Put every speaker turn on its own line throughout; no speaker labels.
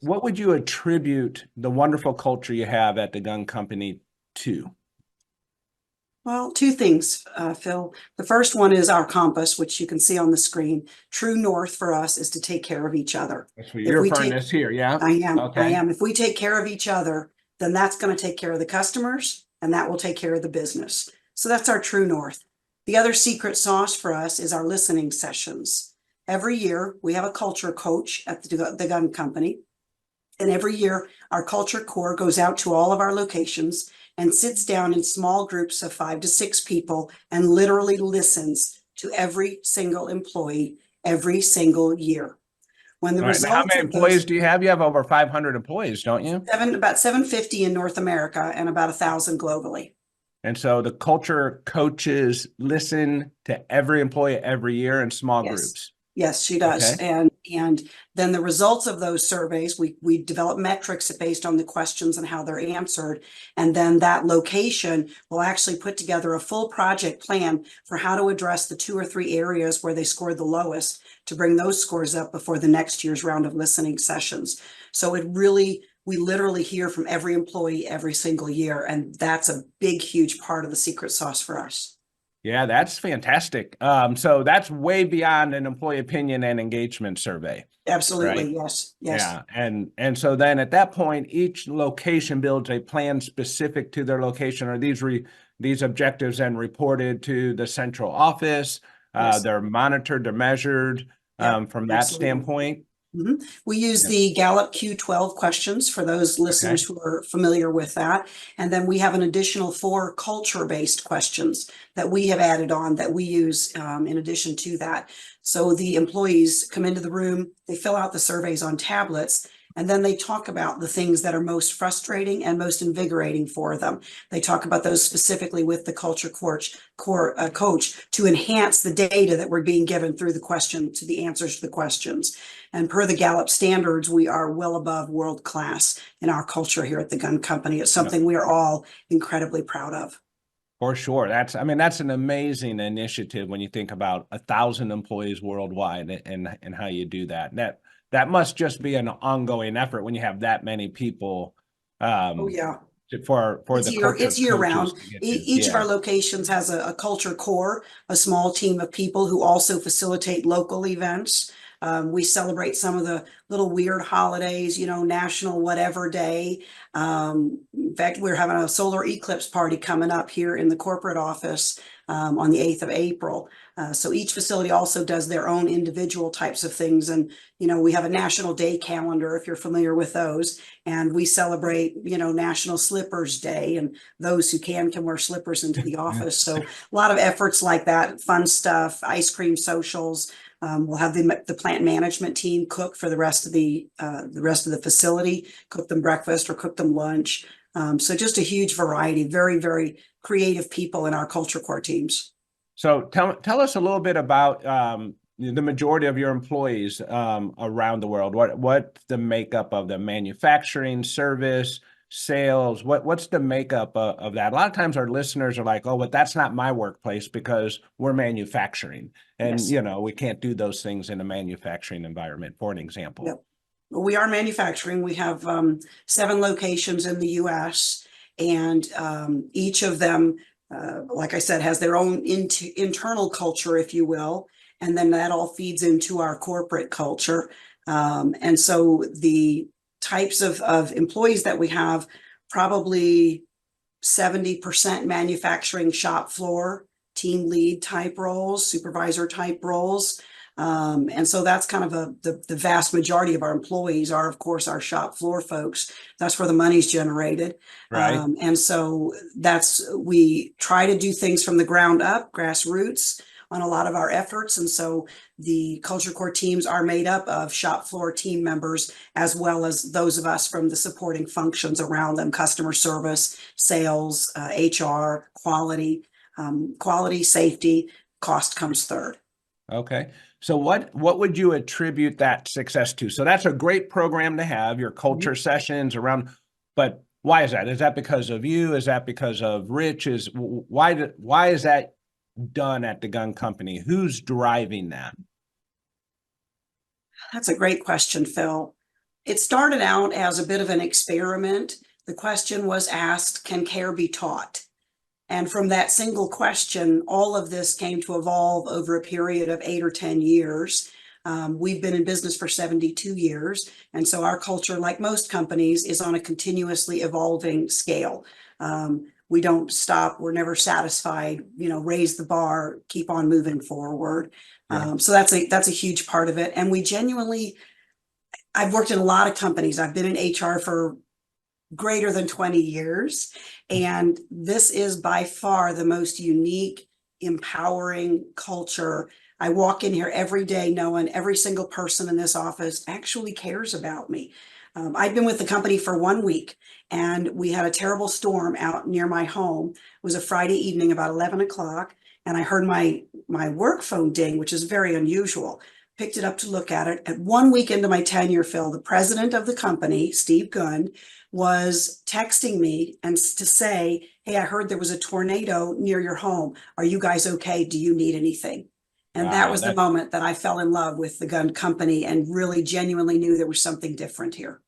what would you attribute the wonderful culture you have at the gun company to?
Well, two things, Phil. The first one is our compass, which you can see on the screen. True north for us is to take care of each other.
That's what
If
you're
we
referring
take,
this here, yeah?
I am.
Okay.
If we take care of each other, then that's going to take care of the customers and that will take care of the business. So that's our true north. The other secret sauce for us is our listening sessions. Every year we have a culture coach at the gun company. And every year our culture core goes out to all of our locations and sits down in small groups of 5 to 6 people and literally listens to every single employee every single year. When the
All right. Now, how
results
many
of
employees
those
do you have? You have over 500 employees, don't you?
about 750 in North America and about 1,000 globally.
And so the culture coaches listen to every employee every year in small
Yes.
groups.
Yes, she does.
Okay.
And then the results of those surveys, we develop metrics based on the questions and how they're answered. And then that location will actually put together a full project plan for how to address the 2 or 3 areas where they scored the lowest to bring those scores up before the next year's round of listening sessions. So we literally hear from every employee every single year. And that's a big, huge part of the secret sauce for us.
Yeah, that's fantastic. So that's way beyond an employee opinion and engagement survey, right?
Absolutely. Yes. Yes.
Yeah, and so then at that point, each location builds a plan specific to their location. Are these objectives then reported to the central office?
Yes.
They're monitored, they're measured
Yep.
from that
Absolutely.
standpoint.
We use
Yeah.
the Gallup Q12 questions for those listeners
Okay.
who are familiar with that. And then we have an additional 4 culture-based questions that we have added on that we use in addition to that. So the employees come into the room, they fill out the surveys on tablets, and then they talk about the things that are most frustrating and most invigorating for them. They talk about those specifically with the culture coach to enhance the data that we're being given through the question to the answers to the questions. And per the Gallup standards, we are well above world class in our culture here at the gun company. It's
Yeah,
something we are all incredibly proud of.
for sure. That's an amazing initiative when you think about 1,000 employees worldwide and how you do that. That must just be an ongoing effort when you have that many people
Oh, yeah.
for the culture
It's year
coaches
round.
to get to.
Each of
Yeah.
our locations has a culture core, a small team of people who also facilitate local events. We celebrate some of the little weird holidays, National Whatever Day. In fact, we're having a solar eclipse party coming up here in the corporate office on the 8th of April. So each facility also does their own individual types of things. And, we have a National Day calendar, if you're familiar with those. And we celebrate, National Slippers Day, and those who can wear slippers into the office. So a lot of efforts like that, fun stuff, ice cream socials. We'll have the plant management team cook for the rest of the facility, cook them breakfast or cook them lunch. So just a huge variety, very, very creative people in our culture core teams.
So tell us a little bit about the majority of your employees around the world. What's the makeup of the manufacturing, service, sales? What's the makeup of that? A lot of times our listeners are like, oh, but that's not my workplace because we're manufacturing. And,
Yes.
we can't do those things in a manufacturing environment, for an example.
Yep. We are manufacturing. We have 7 locations in the US, and each of them, like I said, has their own internal culture, if you will. And then that all feeds into our corporate culture. And so the types of employees that we have, probably 70% manufacturing shop floor, team lead type roles, supervisor type roles. And so that's kind of the vast majority of our employees are, of course, our shop floor folks. That's where the money's generated.
Right.
And so we try to do things from the ground up, grassroots on a lot of our efforts. And so the culture core teams are made up of shop floor team members, as well as those of us from the supporting functions around them: customer service, sales, HR, quality, safety. Cost comes third.
Okay. So what would you attribute that success to? So that's a great program to have, your culture sessions around, but why is that? Is that because of you? Is that because of Rich? Why is that done at the gun company? Who's driving that?
That's a great question, Phil. It started out as a bit of an experiment. The question was asked, can care be taught? And from that single question, all of this came to evolve over a period of 8 or 10 years. We've been in business for 72 years. And so our culture, like most companies, is on a continuously evolving scale. We don't stop. We're never satisfied, raise the bar, keep on moving forward.
Yeah.
So that's a huge part of it. And I've worked in a lot of companies. I've been in HR for greater than 20 years. And this is by far the most unique, empowering culture. I walk in here every day knowing every single person in this office actually cares about me. I'd been with the company for 1 week and we had a terrible storm out near my home. It was a Friday evening about 11 o'clock. And I heard my work phone ding, which is very unusual. Picked it up to look at it. At 1 week into my tenure, Phil, the president of the company, Steve Gunn, was texting me and to say, hey, I heard there was a tornado near your home. Are you guys okay? Do you need anything? And that
Wow,
was the moment that I fell in love with the Gunn company and really genuinely knew there was something different here.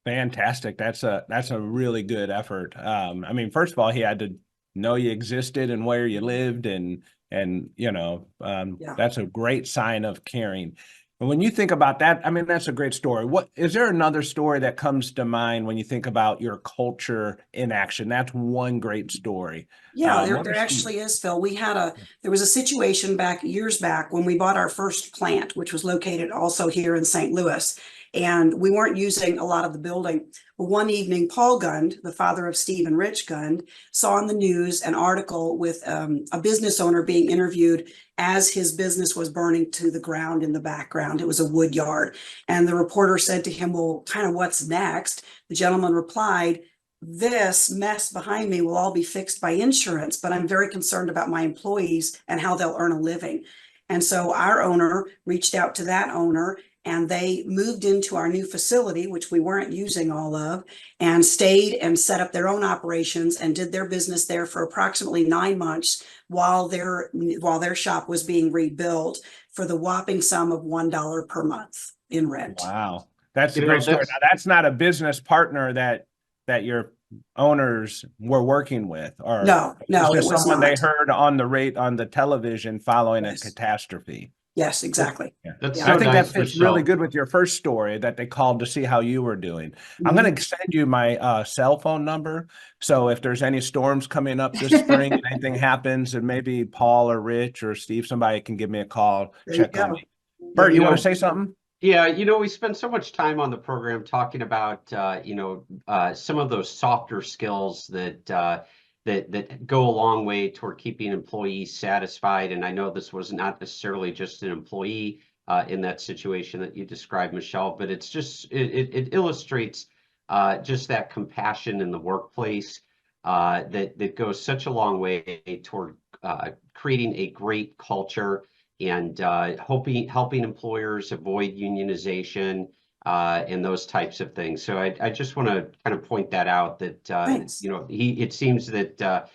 fantastic. That's a really good effort. I mean, first of all, he had to know you existed and where you lived, and
Yeah.
that's a great sign of caring. And when you think about that, I mean, that's a great story. What is there another story that comes to mind when you think about your culture in action? That's one great story.
Yeah,
What are
there
some?
actually is, Phil. There was a situation years back when we bought our first plant, which was located also here in St. Louis, and we weren't using a lot of the building. Well, one evening, Paul Gund, the father of Steve and Rich Gund, saw on the news an article with a business owner being interviewed as his business was burning to the ground in the background. It was a wood yard. And the reporter said to him, well, kind of what's next? The gentleman replied, this mess behind me will all be fixed by insurance, but I'm very concerned about my employees and how they'll earn a living. And so our owner reached out to that owner and they moved into our new facility, which we weren't using all of, and stayed and set up their own operations and did their business there for approximately 9 months while their shop was being rebuilt for the whopping sum of $1 per month in rent.
Wow, that's a
You know,
great story. Now, that's not a business partner that your owners were working with, or
No,
it's
it
just
was
someone they
not.
heard on the television following a
Yes.
catastrophe.
Yes, exactly.
Yeah.
that's
Yeah.
And I
so
think that
nice,
fits really
Michelle.
good with your first story that they called to see how you were doing. I'm
Mhm.
going to send you my cell phone number. So if there's any storms coming up this spring and anything happens, and maybe Paul or Rich or Steve, somebody can give me a call,
There you
check on
go.
me.
There
Bert,
you
you
You
want to
know,
go.
say something?
yeah, we spend so much time on the program talking about some of those softer skills that go a long way toward keeping employees satisfied. And I know this was not necessarily just an employee in that situation that you described, Michelle, but it illustrates just that compassion in the workplace that goes such a long way toward creating a great culture and helping employers avoid unionization and those types of things. So I just want to kind of point that out that
Thanks.
it seems that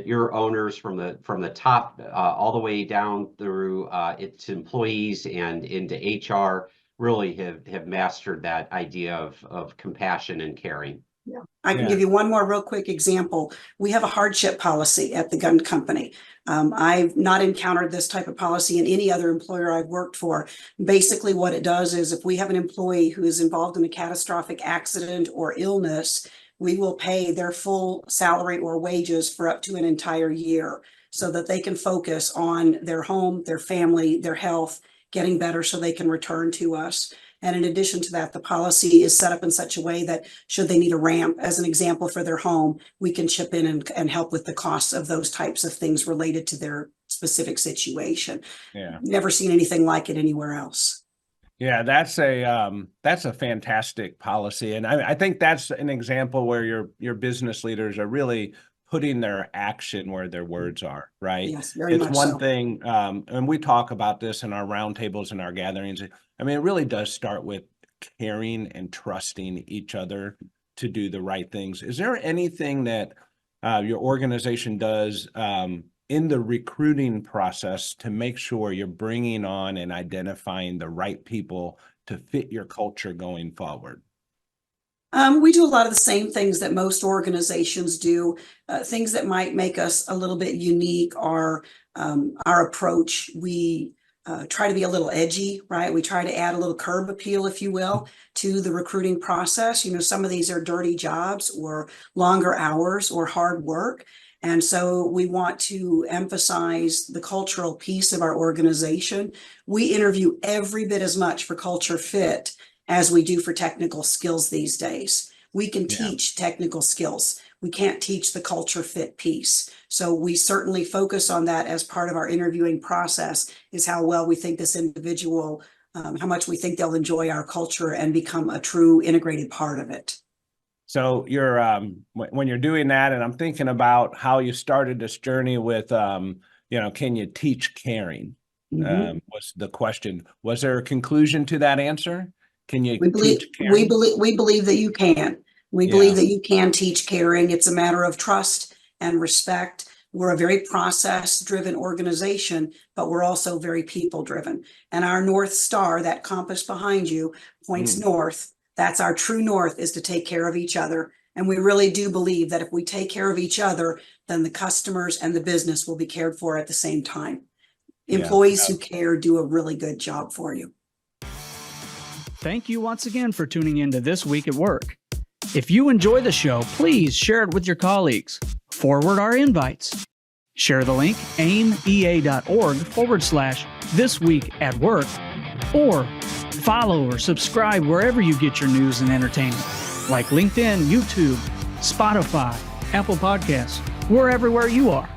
your owners from the top all the way down through its employees and into HR really have mastered that idea of compassion and caring.
Yeah. I can
Yeah.
give you one more real quick example. We have a hardship policy at the gun company. I've not encountered this type of policy in any other employer I've worked for. Basically, what it does is if we have an employee who is involved in a catastrophic accident or illness, we will pay their full salary or wages for up to an entire year so that they can focus on their home, their family, their health, getting better so they can return to us. And in addition to that, the policy is set up in such a way that should they need a ramp, as an example, for their home, we can chip in and help with the costs of those types of things related to their specific situation.
Yeah.
Never seen anything like it anywhere else.
Yeah, that's a fantastic policy. And I think that's an example where your business leaders are really putting their action where their words are, right?
Yes, very
It's
much
one
so.
thing, and we talk about this in our roundtables and our gatherings. I mean, it really does start with caring and trusting each other to do the right things. Is there anything that your organization does in the recruiting process to make sure you're bringing on and identifying the right people to fit your culture going forward?
We do a lot of the same things that most organizations do. Things that might make us a little bit unique are our approach. We try to be a little edgy, right? We try to add a little curb appeal, if you will, to the recruiting process. You know, some of these are dirty jobs or longer hours or hard work. And so we want to emphasize the cultural piece of our organization. We interview every bit as much for culture fit as we do for technical skills these days. We can teach technical skills. We can't teach the culture fit piece. So we certainly focus on that as part of our interviewing process, is how well we think this individual, how much we think they'll enjoy our culture and become a true integrated part of it.
So you're when you're doing that, and I'm thinking about how you started this journey with can you teach caring? Was the question. Was there a conclusion to that answer? Can you teach caring?
We believe that you can. We believe that you can teach caring. It's a matter of trust and respect. We're a very process-driven organization, but we're also very people-driven. And our North Star, that compass behind you, points north. That's our true north, is to take care of each other. And we really do believe that if we take care of each other, then the customers and the business will be cared for at the same time. Employees who care do a really good job for you.
Thank you once again for tuning in to This Week at Work. If you enjoy the show, please share it with your colleagues. Forward our invites. Share the link aimea.org/This Week at Work, or follow or subscribe wherever you get your news and entertainment, like LinkedIn, YouTube, Spotify, Apple Podcasts. We're everywhere you are.